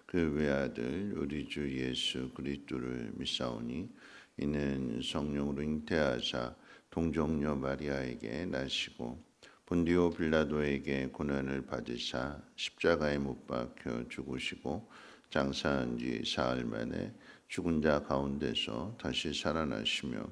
그 외아들 우리 주 예수 그리스도를 믿사오니 이는 성령으로 잉태하사 동정녀 마리아에게 나시고 본디오 빌라도에게 고난을 받으사 십자가에 못 박혀 죽으시고 장사한 지 사흘 만에 죽은 자 가운데서 다시 살아나시며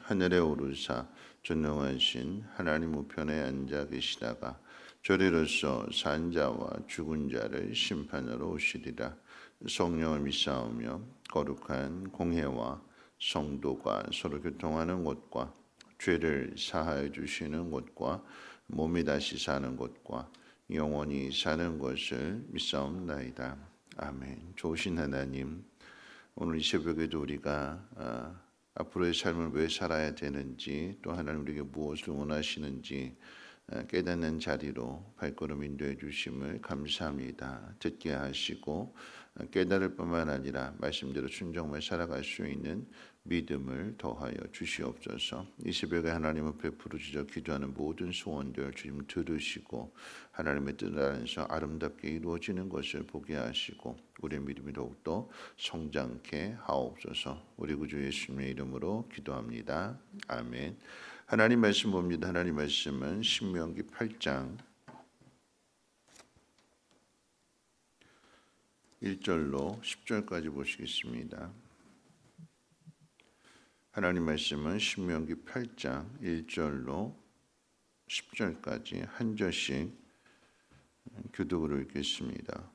하늘에 오르사 전능하신 하나님 우편에 앉아 계시다가 저리로서 산 자와 죽은 자를 심판하러 오시리라. 성령을 믿사오며 거룩한 공회와 성도가 서로 교통하는 곳과 죄를 사하여 주시는 곳과 몸이 다시 사는 곳과 영원히 사는 것을 믿사옵나이다. 아멘. 좋으신 하나님, 오늘 이 새벽에도 우리가 앞으로의 삶을 왜 살아야 되는지, 또 하나님 우리에게 무엇을 원하시는지 깨닫는 자리로 발걸음 인도해 주심을 감사합니다. 듣게 하시고 깨달을 뿐만 아니라 말씀대로 순종하며 살아갈 수 있는 믿음을 더하여 주시옵소서. 이 새벽에 하나님 앞에 부르짖어 기도하는 모든 소원들 주님 들으시고 하나님의 뜻 안에서 아름답게 이루어지는 것을 보게 하시고 우리의 믿음이 더욱더 성장케 하옵소서. 우리 구주 예수님의 이름으로 기도합니다. 아멘. 하나님 말씀 봅니다. 하나님 말씀은 신명기 8장 1절로 10절까지 보시겠습니다. 하나님 말씀은 신명기 8장 1절로 10절까지 한 절씩 교독으로 읽겠습니다.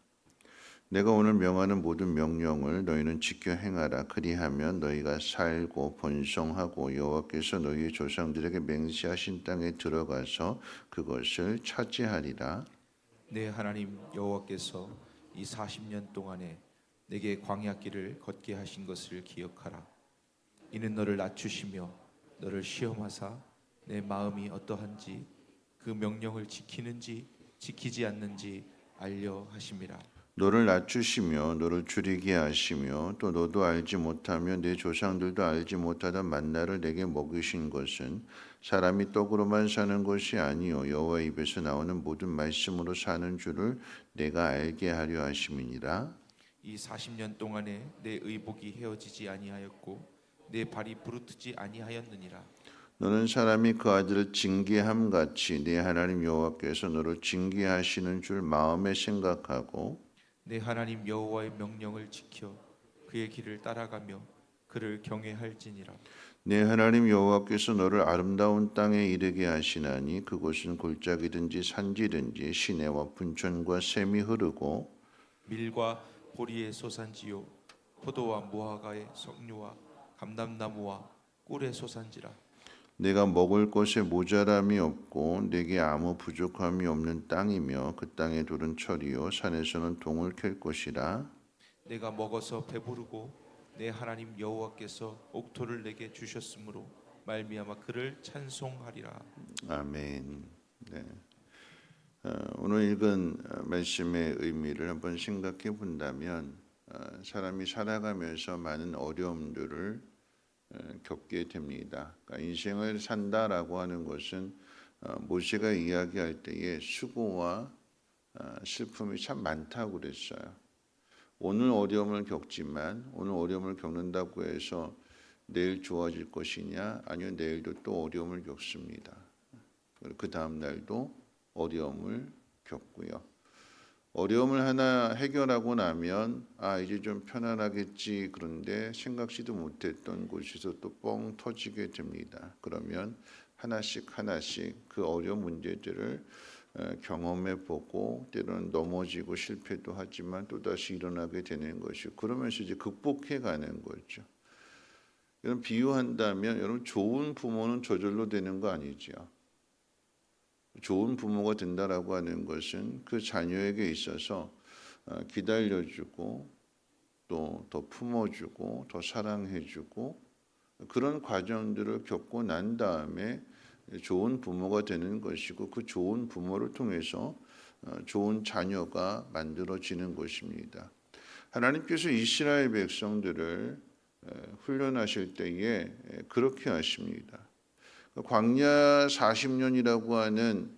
내가 오늘 명하는 모든 명령을 너희는 지켜 행하라. 그리하면 너희가 살고 번성하고 여호와께서 너희의 조상들에게 맹세하신 땅에 들어가서 그것을 차지하리라. 내 하나님 여호와께서 이 40년 동안에 내게 광야길을 걷게 하신 것을 기억하라. 이는 너를 낮추시며 너를 시험하사 내 마음이 어떠한지 그 명령을 지키는지 지키지 않는지 알려 하심이라. 너를 낮추시며 너를 줄이게 하시며 또 너도 알지 못하며 내 조상들도 알지 못하던 만나를 내게 먹이신 것은 사람이 떡으로만 사는 것이 아니요 여호와 입에서 나오는 모든 말씀으로 사는 줄을 내가 알게 하려 하심이니라. 이 40년 동안에 내 의복이 헤어지지 아니하였고 내 발이 부르트지 아니하였느니라. 너는 사람이 그 아들을 징계함 같이 네 하나님 여호와께서 너를 징계하시는 줄 마음에 생각하고 내 하나님 여호와의 명령을 지켜 그의 길을 따라가며 그를 경외할지니라. 내 하나님 여호와께서 너를 아름다운 땅에 이르게 하시나니 그곳은 골짜기든지 산지든지 시내와 분천과 샘이 흐르고 밀과 보리의 소산지요 포도와 무화과의 석류와 감람나무와 꿀의 소산지라. 내가 먹을 것에 모자람이 없고 내게 아무 부족함이 없는 땅이며 그 땅의 돌은 철이요 산에서는 동을 캘 것이라. 내가 먹어서 배부르고 내 하나님 여호와께서 옥토를 내게 주셨으므로 말미암아 그를 찬송하리라. 아멘. 네. 오늘 읽은 말씀의 의미를 한번 생각해 본다면 사람이 살아가면서 많은 어려움들을 겪게 됩니다. 그러니까 인생을 산다라고 하는 것은 모세가 이야기할 때에 수고와 슬픔이 참 많다고 그랬어요. 오늘 어려움을 겪지만 오늘 어려움을 겪는다고 해서 내일 좋아질 것이냐? 아니요, 내일도 또 어려움을 겪습니다. 그 다음 날도 어려움을 겪고요. 어려움을 하나 해결하고 나면 이제 좀 편안하겠지. 그런데 생각지도 못했던 곳에서 또 뻥 터지게 됩니다. 그러면 하나씩 그 어려운 문제들을 경험해 보고 때로는 넘어지고 실패도 하지만 또다시 일어나게 되는 것이고 그러면서 이제 극복해 가는 거죠. 여러분 비유한다면 여러분 좋은 부모는 저절로 되는 거 아니죠. 좋은 부모가 된다라고 하는 것은 그 자녀에게 있어서 기다려주고 또 더 품어주고 더 사랑해주고 그런 과정들을 겪고 난 다음에 좋은 부모가 되는 것이고 그 좋은 부모를 통해서 좋은 자녀가 만들어지는 것입니다. 하나님께서 이스라엘 백성들을 훈련하실 때에 그렇게 하십니다. 광야 40년이라고 하는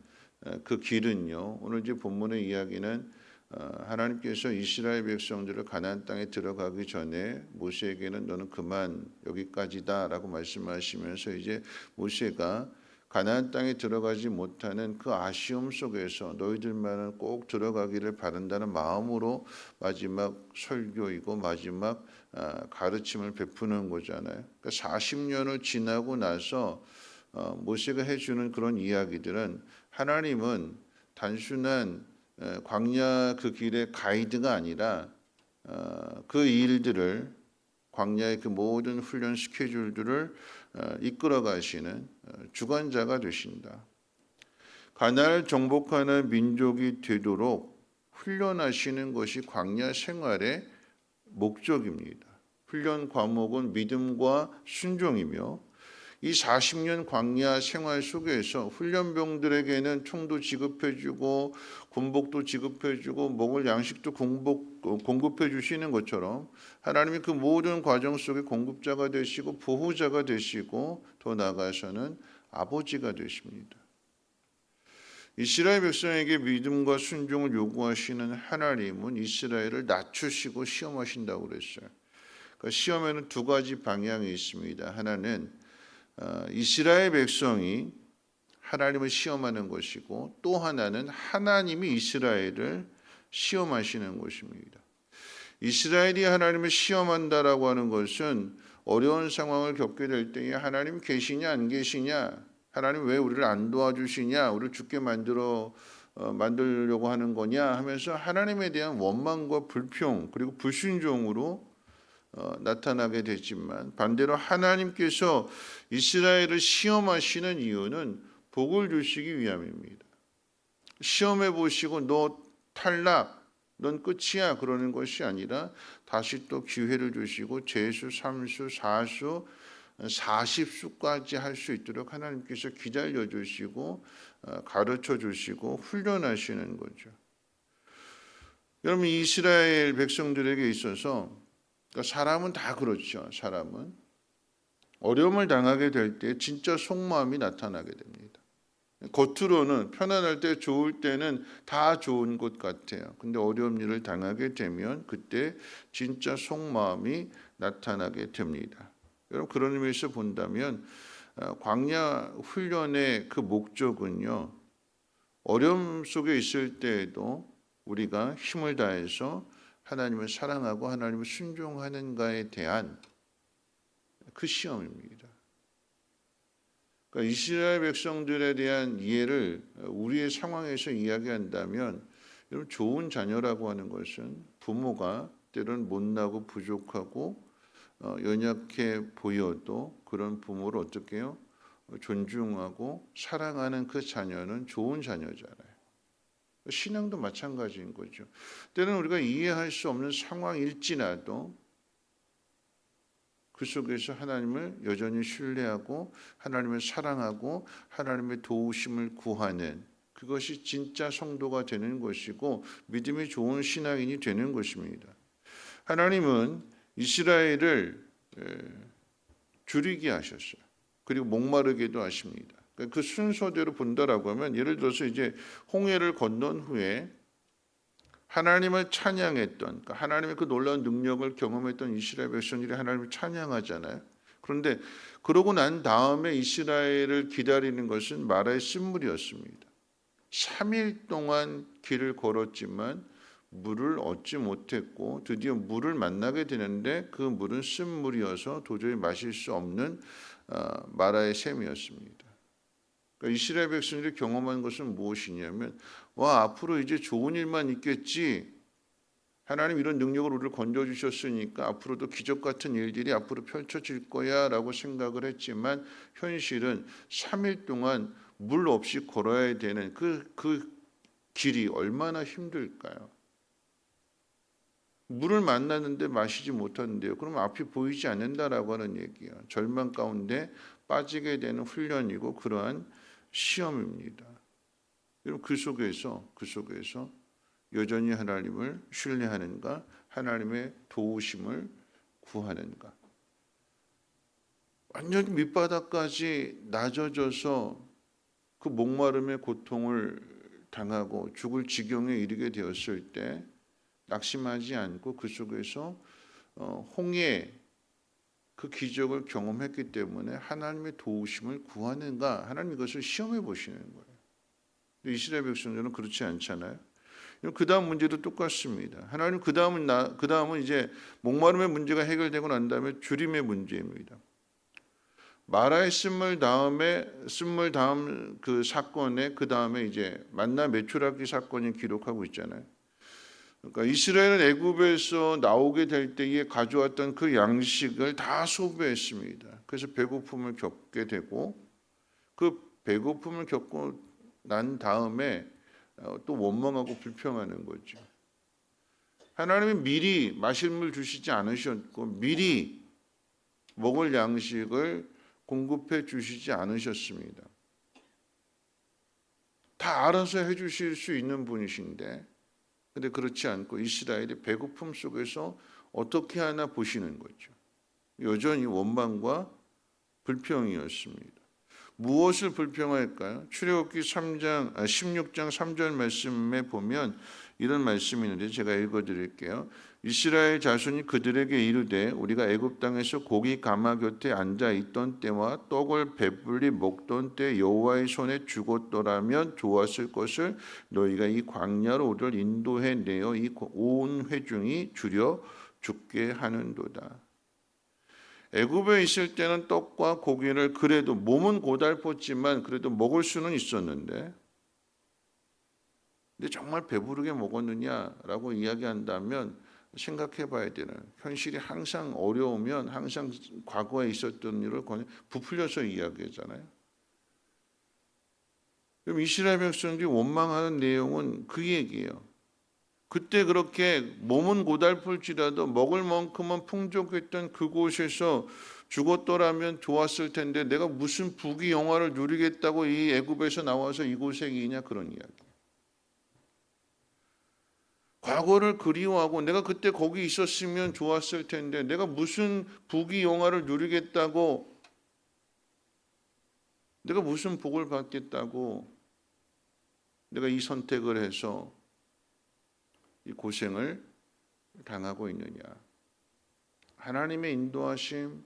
그 길은요. 오늘 이제 본문의 이야기는 하나님께서 이스라엘 백성들을 가나안 땅에 들어가기 전에 모세에게는 너는 그만 여기까지다라고 말씀하시면서 이제 모세가 가나안 땅에 들어가지 못하는 그 아쉬움 속에서 너희들만은 꼭 들어가기를 바란다는 마음으로 마지막 설교이고 마지막 가르침을 베푸는 거잖아요. 그러니까 40년을 지나고 나서 모세가 해주는 그런 이야기들은 하나님은 단순한 광야 그 길의 가이드가 아니라 그 일들을 광야의 그 모든 훈련 스케줄들을 이끌어 가시는 주관자가 되신다. 가나안을 정복하는 민족이 되도록 훈련하시는 것이 광야 생활의 목적입니다. 훈련 과목은 믿음과 순종이며 이 40년 광야 생활 속에서 훈련병들에게는 총도 지급해주고 군복도 지급해주고 먹을 양식도 공급해 주시는 것처럼 하나님이 그 모든 과정 속에 공급자가 되시고 보호자가 되시고 더 나아가서는 아버지가 되십니다. 이스라엘 백성에게 믿음과 순종을 요구하시는 하나님은 이스라엘을 낮추시고 시험하신다고 그랬어요. 그 시험에는 두 가지 방향이 있습니다. 하나는 이스라엘 백성이 하나님을 시험하는 것이고 또 하나는 하나님이 이스라엘을 시험하시는 것입니다. 이스라엘이 하나님을 시험한다라고 하는 것은 어려운 상황을 겪게 될 때에 하나님 계시냐 안 계시냐, 하나님 왜 우리를 안 도와주시냐, 우리를 죽게 만들려고 하는 거냐 하면서 하나님에 대한 원망과 불평 그리고 불순종으로 나타나게 되지만, 반대로 하나님께서 이스라엘을 시험하시는 이유는 복을 주시기 위함입니다. 시험해 보시고 너 탈락, 넌 끝이야 그러는 것이 아니라 다시 또 기회를 주시고 재수, 3수, 4수, 40수까지 할 수 있도록 하나님께서 기다려 주시고 가르쳐 주시고 훈련하시는 거죠. 여러분, 이스라엘 백성들에게 있어서 사람은 다 그렇죠. 사람은 어려움을 당하게 될 때 진짜 속마음이 나타나게 됩니다. 겉으로는 편안할 때, 좋을 때는 다 좋은 것 같아요. 근데 어려운 일을 당하게 되면 그때 진짜 속마음이 나타나게 됩니다. 여러분, 그런 의미에서 본다면 광야 훈련의 그 목적은요, 어려움 속에 있을 때에도 우리가 힘을 다해서 하나님을 사랑하고 하나님을 순종하는가에 대한 그 시험입니다. 그러니까 이스라엘 백성들에 대한 이해를 우리의 상황에서 이야기한다면, 여러분, 좋은 자녀라고 하는 것은 부모가 때로는 못나고 부족하고 연약해 보여도 그런 부모를 어떻게 해요? 존중하고 사랑하는 그 자녀는 좋은 자녀잖아요. 신앙도 마찬가지인 거죠. 때로는 우리가 이해할 수 없는 상황일지라도 그 속에서 하나님을 여전히 신뢰하고 하나님을 사랑하고 하나님의 도우심을 구하는, 그것이 진짜 성도가 되는 것이고 믿음이 좋은 신앙인이 되는 것입니다. 하나님은 이스라엘을 줄이게 하셨어요. 그리고 목마르게도 하십니다. 그 순서대로 본다라고 하면, 예를 들어서 이제 홍해를 건넌 후에 하나님을 찬양했던, 그러니까 하나님의 그 놀라운 능력을 경험했던 이스라엘 백성들이 하나님을 찬양하잖아요. 그런데 그러고 난 다음에 이스라엘을 기다리는 것은 마라의 쓴물이었습니다. 3일 동안 길을 걸었지만 물을 얻지 못했고 드디어 물을 만나게 되는데 그 물은 쓴물이어서 도저히 마실 수 없는 마라의 샘이었습니다. 그러니까 이스라엘 백성들이 경험한 것은 무엇이냐면, 앞으로 이제 좋은 일만 있겠지, 하나님 이런 능력으로 우리를 건져주셨으니까 앞으로도 기적 같은 일들이 앞으로 펼쳐질 거야 라고 생각을 했지만, 현실은 3일 동안 물 없이 걸어야 되는 그 길이 얼마나 힘들까요? 물을 만났는데 마시지 못하는데요. 그러면 앞이 보이지 않는다라고 하는 얘기예요. 절망 가운데 빠지게 되는 훈련이고 그러한 시험입니다. 여러분, 그 속에서 여전히 하나님을 신뢰하는가, 하나님의 도우심을 구하는가. 완전히 밑바닥까지 낮아져서 그 목마름의 고통을 당하고 죽을 지경에 이르게 되었을 때 낙심하지 않고 그 속에서 홍해 그 기적을 경험했기 때문에 하나님의 도우심을 구하는가? 하나님 이것을 시험해 보시는 거예요. 근데 이스라엘 백성들은 그렇지 않잖아요. 그 다음 문제도 똑같습니다. 하나님 그 다음은 이제 목마름의 문제가 해결되고 난 다음에 주림의 문제입니다. 마라의 쓴물 다음 그 사건에 그 다음에 이제 만나 메추라기 사건이 기록하고 있잖아요. 그러니까 이스라엘은 애굽에서 나오게 될 때에 가져왔던 그 양식을 다 소비했습니다. 그래서 배고픔을 겪게 되고 그 배고픔을 겪고 난 다음에 또 원망하고 불평하는 거죠. 하나님이 미리 마실 물 주시지 않으셨고 미리 먹을 양식을 공급해 주시지 않으셨습니다. 다 알아서 해 주실 수 있는 분이신데 근데 그렇지 않고 이스라엘이 배고픔 속에서 어떻게 하나 보시는 거죠. 여전히 원망과 불평이었습니다. 무엇을 불평할까요? 출애굽기 16장 3절 말씀에 보면 이런 말씀이 있는데 제가 읽어드릴게요. 이스라엘 자손이 그들에게 이르되 우리가 애굽 땅에서 고기 가마 곁에 앉아 있던 때와 떡을 배불리 먹던 때 여호와의 손에 죽었더라면 좋았을 것을 너희가 이 광야로 우리를 인도해 내어 이 온 회중이 줄여 죽게 하는도다. 애굽에 있을 때는 떡과 고기를 그래도 몸은 고달팠지만 그래도 먹을 수는 있었는데 근데 정말 배부르게 먹었느냐라고 이야기한다면 생각해 봐야 되는 현실이 항상 어려우면 항상 과거에 있었던 일을 부풀려서 이야기하잖아요. 그럼 이스라엘 백성들이 원망하는 내용은 그 얘기예요. 그때 그렇게 몸은 고달플지라도 먹을 만큼은 풍족했던 그곳에서 죽었더라면 좋았을 텐데 내가 무슨 부귀 영화를 누리겠다고 이 애굽에서 나와서 이곳에 있냐 그런 이야기. 과거를 그리워하고 내가 그때 거기 있었으면 좋았을 텐데 내가 무슨 부귀 영화를 누리겠다고 내가 무슨 복을 받겠다고 내가 이 선택을 해서 이 고생을 당하고 있느냐. 하나님의 인도하심,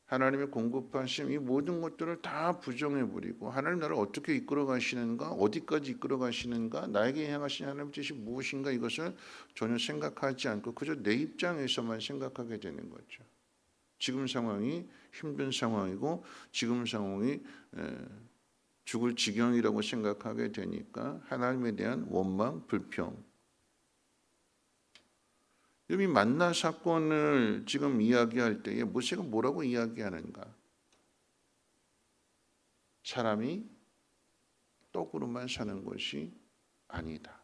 하나님의 공급하심 이 모든 것들을 다 부정해버리고 하나님 나를 어떻게 이끌어 가시는가, 어디까지 이끌어 가시는가, 나에게 향하신 하나님의 뜻이 무엇인가 이것을 전혀 생각하지 않고 그저 내 입장에서만 생각하게 되는 거죠. 지금 상황이 힘든 상황이고 지금 상황이 죽을 지경이라고 생각하게 되니까 하나님에 대한 원망, 불평. 이 만나 사건을 지금 이야기할 때에 모세가 뭐라고 이야기하는가? 사람이 떡으로만 사는 것이 아니다.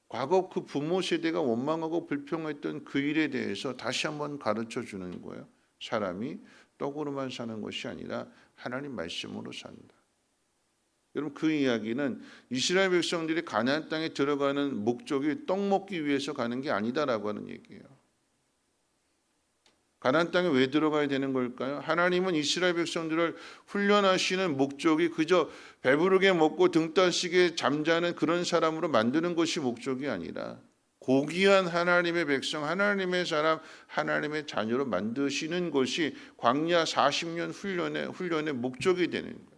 과거 그 부모 세대가 원망하고 불평했던 그 일에 대해서 다시 한번 가르쳐 주는 거예요. 사람이 떡으로만 사는 것이 아니라 하나님 말씀으로 산다. 여러분 그 이야기는 이스라엘 백성들이 가나안 땅에 들어가는 목적이 떡 먹기 위해서 가는 게 아니다라고 하는 얘기예요. 가나안 땅에 왜 들어가야 되는 걸까요? 하나님은 이스라엘 백성들을 훈련하시는 목적이 그저 배부르게 먹고 등 따시게 잠자는 그런 사람으로 만드는 것이 목적이 아니라 고귀한 하나님의 백성, 하나님의 사람, 하나님의 자녀로 만드시는 것이 광야 40년 훈련의 목적이 되는 거예요.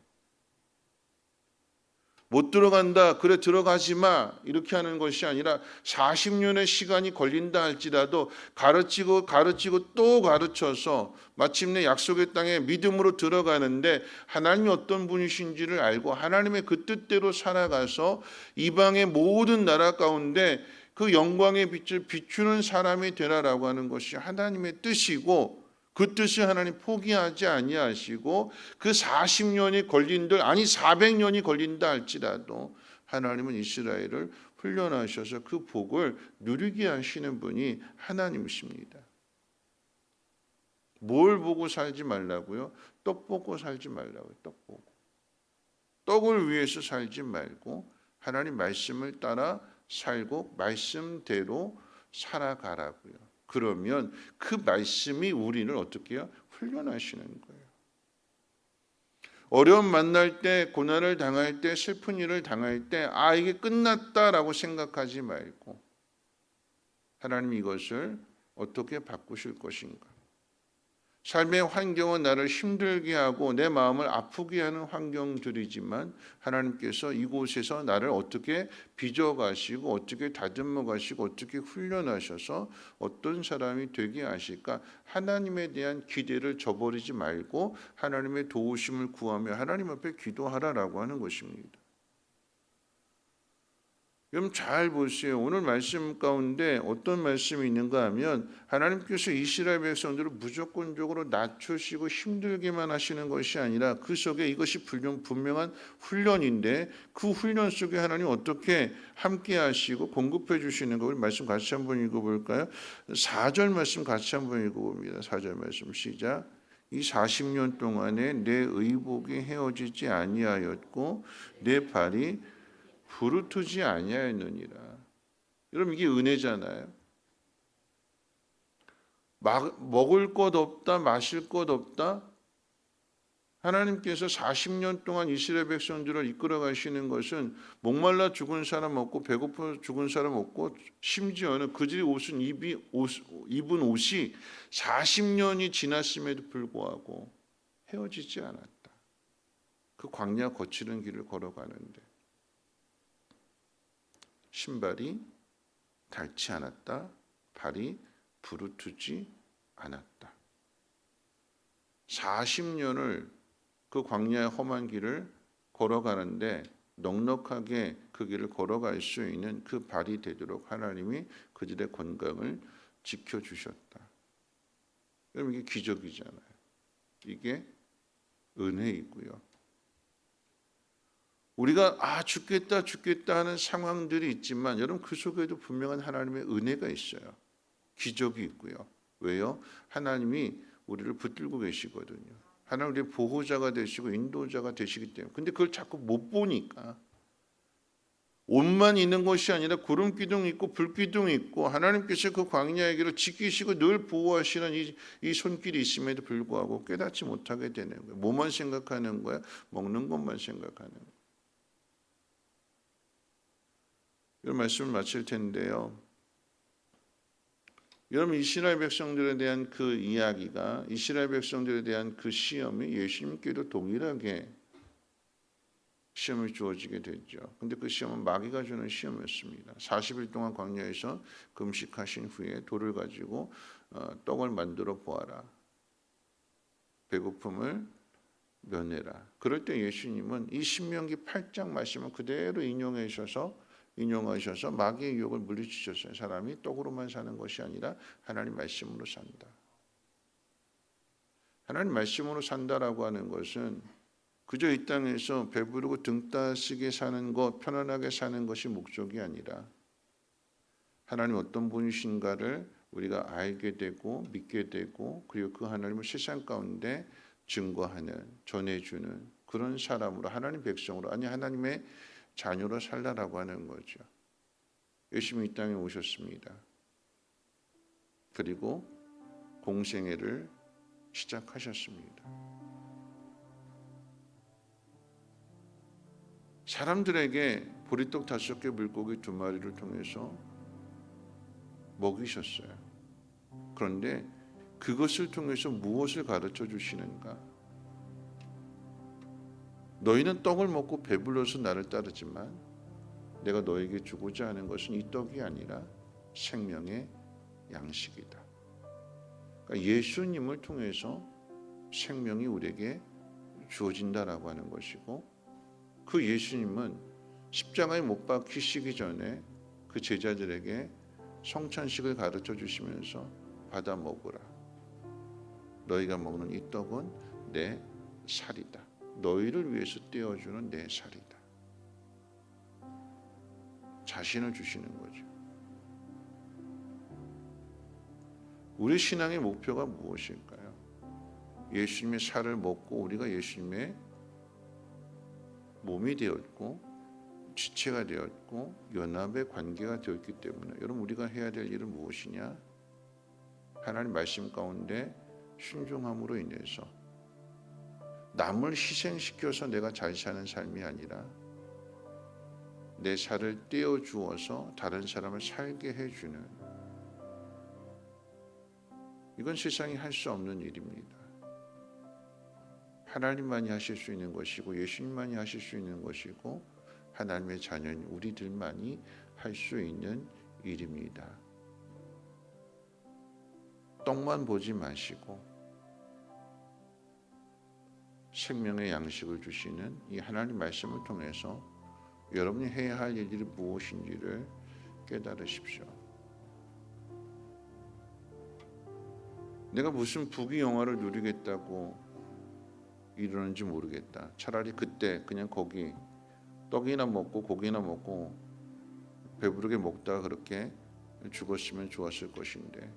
못 들어간다. 그래 들어가지 마. 이렇게 하는 것이 아니라 40년의 시간이 걸린다 할지라도 가르치고 또 가르쳐서 마침내 약속의 땅에 믿음으로 들어가는데 하나님이 어떤 분이신지를 알고 하나님의 그 뜻대로 살아가서 이방의 모든 나라 가운데 그 영광의 빛을 비추는 사람이 되라라고 하는 것이 하나님의 뜻이고 그 뜻을 하나님 포기하지 아니하시고 그 40년이 걸린들 아니 400년이 걸린다 할지라도 하나님은 이스라엘을 훈련하셔서 그 복을 누리게 하시는 분이 하나님이십니다. 뭘 보고 살지 말라고요? 떡 보고 살지 말라고요. 떡 보고. 떡을 위해서 살지 말고 하나님 말씀을 따라 살고 말씀대로 살아가라고요. 그러면 그 말씀이 우리를 어떻게 해요? 훈련하시는 거예요. 어려움 만날 때, 고난을 당할 때, 슬픈 일을 당할 때, 아, 이게 끝났다라고 생각하지 말고 하나님 이것을 어떻게 바꾸실 것인가? 삶의 환경은 나를 힘들게 하고 내 마음을 아프게 하는 환경들이지만 하나님께서 이곳에서 나를 어떻게 빚어가시고 어떻게 다듬어 가시고 어떻게 훈련하셔서 어떤 사람이 되게 하실까? 하나님에 대한 기대를 저버리지 말고 하나님의 도우심을 구하며 하나님 앞에 기도하라라고 하는 것입니다. 여러분 잘 보세요. 오늘 말씀 가운데 어떤 말씀이 있는가 하면 하나님께서 이스라엘 백성들을 무조건적으로 낮추시고 힘들게만 하시는 것이 아니라 그 속에 이것이 분명한 훈련인데 그 훈련 속에 하나님 어떻게 함께 하시고 공급해 주시는 거 우리 말씀 같이 한번 읽어볼까요? 4절 말씀 같이 한번 읽어봅니다. 4절 말씀 시작. 이 40년 동안에 내 의복이 헤어지지 아니하였고 내 발이 부르트지 아니하였느니라. 여러분 이게 은혜잖아요. 먹을 것 없다, 마실 것 없다. 하나님께서 40년 동안 이스라엘 백성들을 이끌어 가시는 것은 목말라 죽은 사람 없고 배고파 죽은 사람 없고 심지어는 그들이 입은 옷이 40년이 지났음에도 불구하고 헤어지지 않았다. 그 광야 거칠은 길을 걸어가는데 신발이 닳지 않았다. 발이 부르트지 않았다. 40년을 그 광야의 험한 길을 걸어가는데 넉넉하게 그 길을 걸어갈 수 있는 그 발이 되도록 하나님이 그들의 건강을 지켜주셨다. 여러분 이게 기적이잖아요. 이게 은혜이고요. 우리가 죽겠다 하는 상황들이 있지만 여러분 그 속에도 분명한 하나님의 은혜가 있어요. 기적이 있고요. 왜요? 하나님이 우리를 붙들고 계시거든요. 하나님 우리의 보호자가 되시고 인도자가 되시기 때문에. 근데 그걸 자꾸 못 보니까 옷만 있는 것이 아니라 구름 기둥 있고 불 기둥 있고 하나님께서 그 광야의 길을 지키시고 늘 보호하시는 이 손길이 있음에도 불구하고 깨닫지 못하게 되는 거예요. 뭐만 생각하는 거야? 먹는 것만 생각하는 거예요. 이 말씀을 마칠 텐데요. 여러분 이스라엘 백성들에 대한 그 이야기가 이스라엘 백성들에 대한 그 시험이 예수님께도 동일하게 시험이 주어지게 됐죠. 근데 그 시험은 마귀가 주는 시험이었습니다. 40일 동안 광야에서 금식하신 후에 돌을 가지고 떡을 만들어 보아라. 배고픔을 면해라. 그럴 때 예수님은 이 신명기 8장 말씀을 그대로 인용하셔서 마귀의 유혹을 물리치셨어요. 사람이 떡으로만 사는 것이 아니라 하나님 말씀으로 산다. 하나님 말씀으로 산다라고 하는 것은 그저 이 땅에서 배부르고 등 따시게 사는 것, 편안하게 사는 것이 목적이 아니라 하나님 어떤 분이신가를 우리가 알게 되고 믿게 되고 그리고 그 하나님을 세상 가운데 증거하는, 전해주는 그런 사람으로 하나님 백성으로 아니 하나님의 자녀로 살라라고 하는 거죠. 예수님이 이 땅에 오셨습니다. 그리고 공생애를 시작하셨습니다. 사람들에게 보리떡 5개 물고기 2마리를 통해서 먹이셨어요. 그런데 그것을 통해서 무엇을 가르쳐 주시는가? 너희는 떡을 먹고 배불러서 나를 따르지만 내가 너에게 주고자 하는 것은 이 떡이 아니라 생명의 양식이다. 그러니까 예수님을 통해서 생명이 우리에게 주어진다라고 하는 것이고 그 예수님은 십자가에 못 박히시기 전에 그 제자들에게 성찬식을 가르쳐 주시면서 받아 먹으라. 너희가 먹는 이 떡은 내 살이다. 너희를 위해서 떼어주는 내 살이다. 자신을 주시는 거죠. 우리 신앙의 목표가 무엇일까요? 예수님의 살을 먹고 우리가 예수님의 몸이 되었고 지체가 되었고 연합의 관계가 되었기 때문에 여러분 우리가 해야 될 일은 무엇이냐? 하나님 말씀 가운데 순종함으로 인해서 남을 희생시켜서 내가 잘 사는 삶이 아니라 내 살을 떼어주어서 다른 사람을 살게 해주는, 이건 세상이 할 수 없는 일입니다. 하나님만이 하실 수 있는 것이고 예수님만이 하실 수 있는 것이고 하나님의 자녀인 우리들만이 할 수 있는 일입니다. 떡만 보지 마시고 생명의 양식을 주시는 이 하나님 말씀을 통해서 여러분이 해야 할 일들이 무엇인지를 깨달으십시오. 내가 무슨 부귀영화를 누리겠다고 이러는지 모르겠다. 차라리 그때 그냥 거기 떡이나 먹고 고기나 먹고 배부르게 먹다가 그렇게 죽었으면 좋았을 것인데,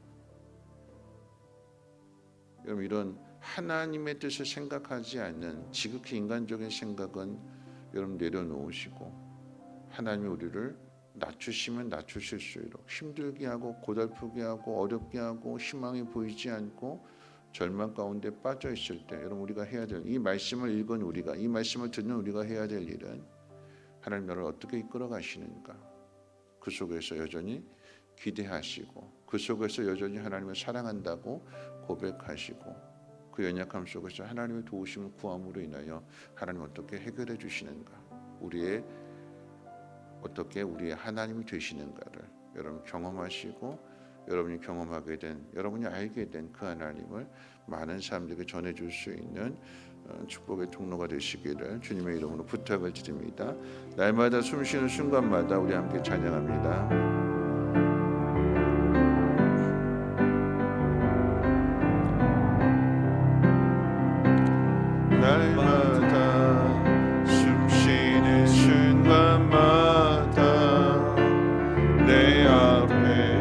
여러분 이런 하나님의 뜻을 생각하지 않는 지극히 인간적인 생각은 여러분 내려놓으시고 하나님이 우리를 낮추시면 낮추실수록 힘들게 하고 고달프게 하고 어렵게 하고 희망이 보이지 않고 절망 가운데 빠져 있을 때 여러분 우리가 해야 될, 이 말씀을 읽은 우리가, 이 말씀을 듣는 우리가 해야 될 일은 하나님 나라를 어떻게 이끌어 가시는가, 그 속에서 여전히 기대하시고 그 속에서 여전히 하나님을 사랑한다고 고백하시고 그 연약함 속에서 하나님의 도우심을 구함으로 인하여 하나님 어떻게 해결해 주시는가, 어떻게 우리의 하나님이 되시는가를 여러분 경험하시고 여러분이 경험하게 된, 여러분이 알게 된 그 하나님을 많은 사람들에게 전해줄 수 있는 축복의 통로가 되시기를 주님의 이름으로 부탁을 드립니다. 날마다 숨쉬는 순간마다 우리 함께 찬양합니다. 날마다 숨쉬는 순간마다 내 앞에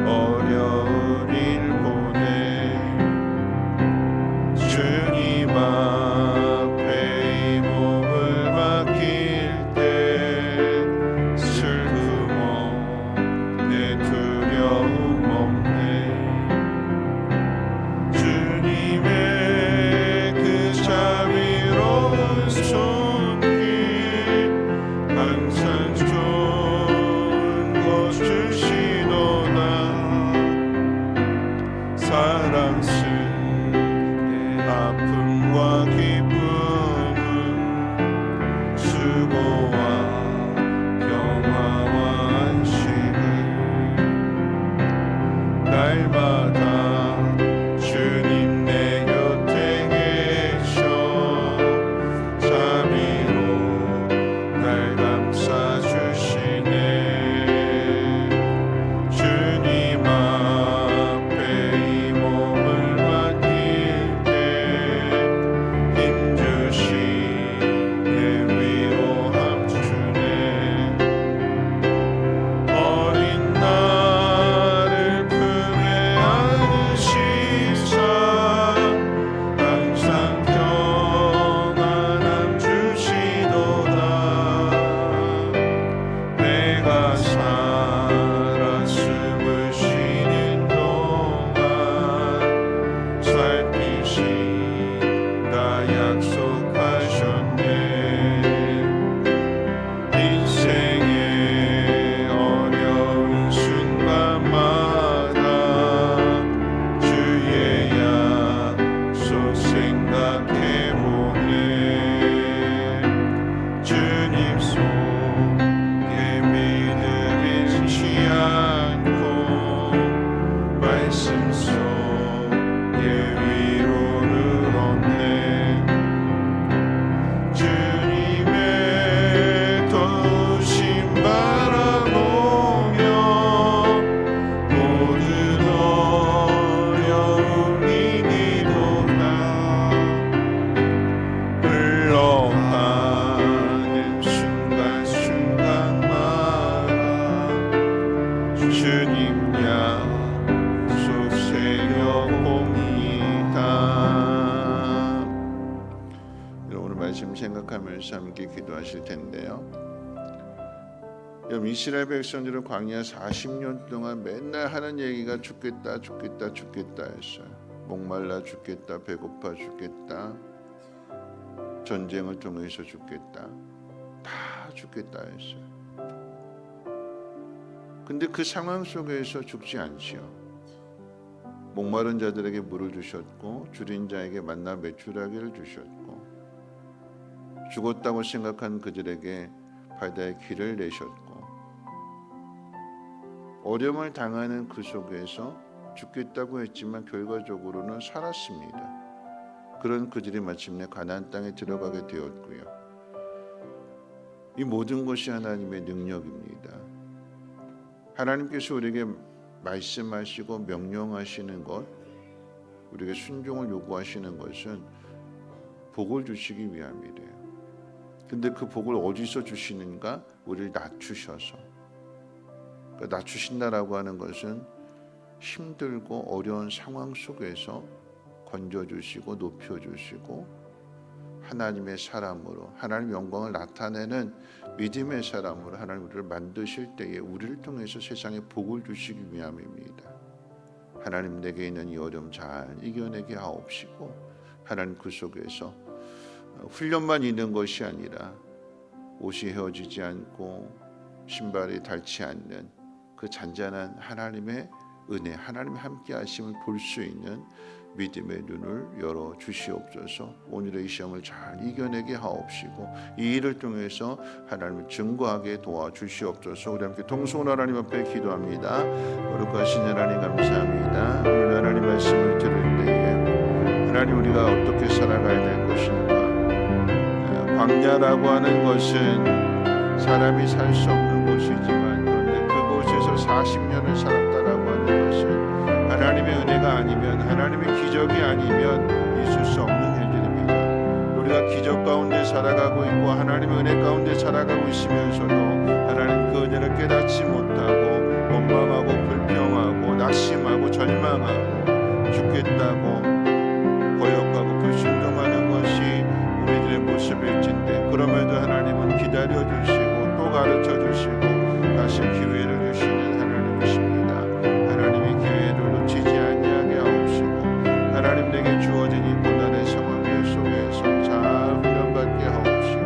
어려운 일 보내 주님 앞에 이 몸을 맡길 때 슬픔 없네 두려움 없네 주님의 자비로운 손길 항상 좋은 것 주시도다 사랑스레 아픔과 기쁨은 수고와 평화와 안식을 날마다 주님 내 곁에 계셔 자비로 날 감싸주시네 주님 앞에 이 몸을 맡길 때 힘주시네 위로함 주네 어린 나를 품에 안으시사 항상 평안함 주시도다 내가 살아 숨을 쉬는 동안 살피신다 약속하셨네 인생의 어려운 순간마다 주의 약속 생각해보네 주님 속에 믿음 잃지 않고 말씀 속에 위로를 얻네 주님의 도우심 바라보며 모든 어려움 이기도다 흘러가는 순간순간마다 주님 약속 새겨봅니다. 오늘 말씀 생각하면서 함께 기도하실 텐데요. 이스라엘 백성들은 광야 40년 동안 맨날 하는 얘기가 죽겠다 죽겠다 죽겠다 했어요. 목말라 죽겠다 배고파 죽겠다 전쟁을 통해서 죽겠다, 다 죽겠다 했어요. 근데 그 상황 속에서 죽지 않지요. 목마른 자들에게 물을 주셨고 줄인 자에게 만나 메추라기를 주셨고 죽었다고 생각한 그들에게 바다의 길을 내셨고 어려움을 당하는 그 속에서 죽겠다고 했지만 결과적으로는 살았습니다. 그런 그들이 마침내 가나안 땅에 들어가게 되었고요. 이 모든 것이 하나님의 능력입니다. 하나님께서 우리에게 말씀하시고 명령하시는 것, 우리에게 순종을 요구하시는 것은 복을 주시기 위함이래요. 근데 그 복을 어디서 주시는가? 우리를 낮추셔서. 그러니까 낮추신다라고 하는 것은 힘들고 어려운 상황 속에서 건져주시고 높여주시고 하나님의 사람으로 하나님의 영광을 나타내는 믿음의 사람으로 하나님 우리를 만드실 때에 우리를 통해서 세상에 복을 주시기 위함입니다. 하나님 내게 있는 이 어려움 잘 이겨내게 하옵시고 하나님 그 속에서 훈련만 있는 것이 아니라 옷이 헤어지지 않고 신발이 닳지 않는 그 잔잔한 하나님의 은혜, 하나님의 함께 하심을 볼 수 있는 믿음의 눈을 열어 주시옵소서. 오늘의 이 시험을 잘 이겨내게 하옵시고 이 일을 통해서 하나님을 증거하게 도와주시옵소서. 우리 함께 동성은 하나님 앞에 기도합니다. 거룩하신 하나님 감사합니다. 오늘 하나님 말씀을 들을 때에 하나님 우리가 어떻게 살아가야 될 것인가. 광야라고 하는 것은 사람이 살 수 없는 곳이지만 그런데 그곳에서 40년을 살았다라고 하는 것은 하나님의 은혜가 아니면 하나님의 기적이 아니면 있을 수 없는 일들입니다. 우리가 기적 가운데 살아가고 있고 하나님의 은혜 가운데 살아가고 있으면서도 하나님 그 은혜를 깨닫지 못하고 원망하고 불평하고 낙심하고 절망하고 죽겠다고 거역하고 불순종하는 것이 우리들의 모습일진데 그럼에도 하나님은 기다려주시고 또 가르쳐주시고 다시 기회를 주시는 하나님이십니다. 하나님의 기회를 놓치지 아니하게 하옵시고 하나님 내게 주어진 이 고난의 상황들 속에서 잘 훈련받게 하옵시고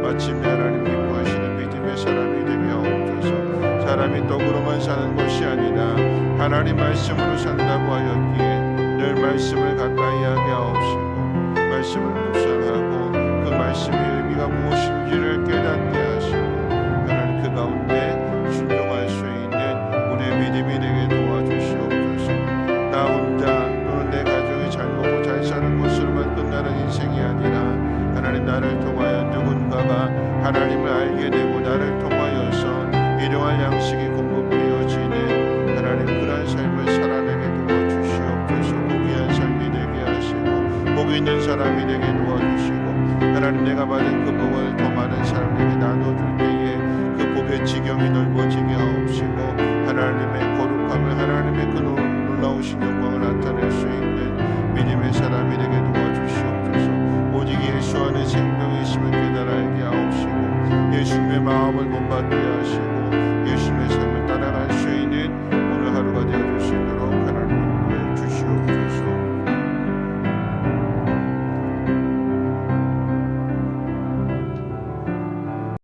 마침내 하나님 기뻐하시는 믿음의 사람이 되게 하옵소서. 사람이 떡으로만 사는 것이 아니라 하나님 말씀으로 산다고 하였기에 늘 말씀을 가까이 하게 하옵시고 말씀을 묵상하고 그 말씀의 의미가 무엇인지를 깨닫게 하시고 하나님 그 가운데 순종할 수 있는 우리의 믿음이 되게 도와주시옵소서. 나 혼자 또는 내 가족이 잘 먹고 잘 사는 것으로만 끝나는 인생이 아니라 하나님 나를 통하여 누군가가 하나님을 알게 되고 나를 통하여서 일용할 양식이 공급되어지는 하나님 그러한 삶을 살아내게 도와주시옵소서. 복귀한 삶이 되게 하시고 복이 있는 사람이 되게 도와주시고 하나님 내가 받은 그 복을 더 많은 사람에게 나눠주시옵소서.